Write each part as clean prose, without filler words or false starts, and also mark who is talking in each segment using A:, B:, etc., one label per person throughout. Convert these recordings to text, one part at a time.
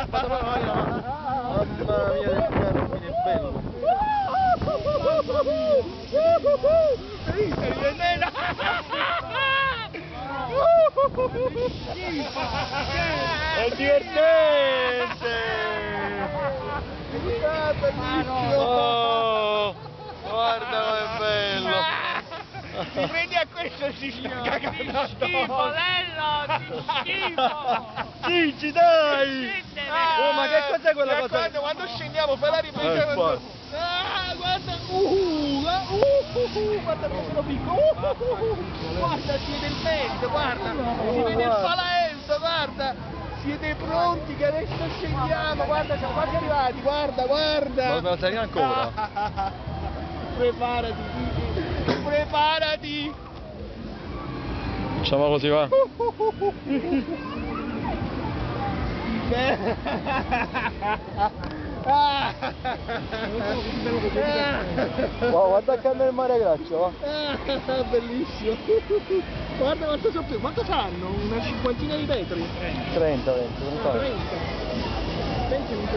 A: Mamma mia, il carabine è bello. È divertente! Oh, guarda com'è bello!
B: Ti prendi a questo si sta cagando
C: Schifo, Lello, ti schifo!
A: Gigi, dai! Oh, ma che cos'è quella cosa?
B: Quando scendiamo fai la ripresa
A: qua.
B: guarda guarda come sono piccolo guarda si vede il mezzo guarda si vede il palaenzo guarda siete pronti che adesso scendiamo guarda siamo quasi arrivati guarda
A: Ma dobbiamo salire ancora?
B: preparati Gigi preparati
A: Facciamo così, va? Wow, guarda che nel mare Graccio, va?
B: Bellissimo guarda quanto sono più quanto fanno? Una cinquantina di metri
A: 30, 20,
B: 30 pensi non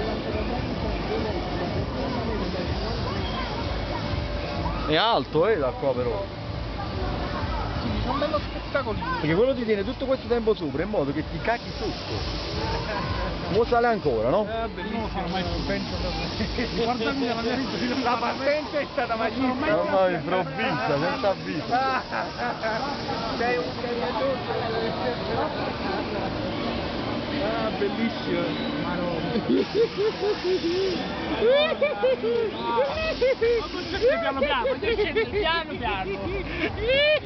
A: È alto, da qua però.
B: è un bello spettacolino
A: Perché quello ti tiene tutto questo tempo sopra in modo che ti cacchi sotto. Mo sale ancora, no?
B: bellissimo la partenza è stata magnifica
A: No, improvvisa, senza avviso.
B: sei un bellissimo
C: piano piano, piano piano.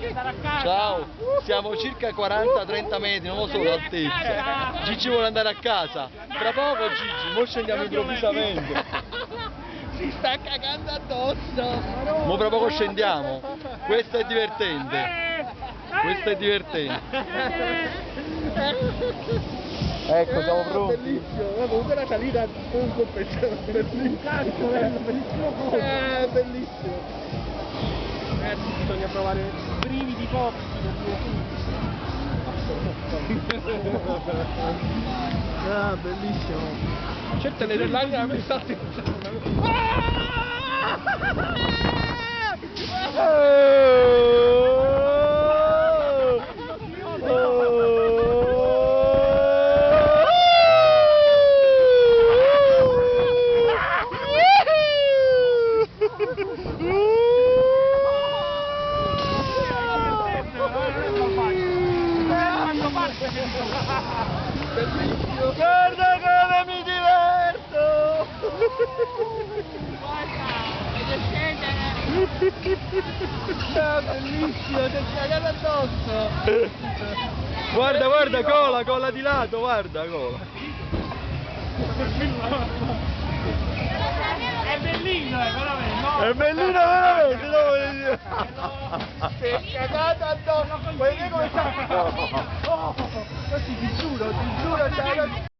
C: Stare a casa.
A: Ciao, siamo circa 40-30 metri, non lo so l'altezza. Gigi vuole andare a casa. Tra poco Gigi, mo scendiamo improvvisamente.
B: si sta cagando addosso
A: Mo tra poco scendiamo. Questo è divertente. Questo è divertente. Ecco, siamo pronti.
B: Bellissimo, comunque la salita un po' bellissimo. Bellissimo. Ragazzi, bisogna provare brividi forti bellissimo. Certo le dell'aria la pensate. Guarda come mi diverto! Bellissimo, ti è cagato addosso!
A: Guarda, cola di lato, guarda, cola.
C: È bellino, veramente. No?
A: È bellino veramente, no?
B: Ti è cagato addosso! Vuoi vedere come sta? Oh, ti giuro,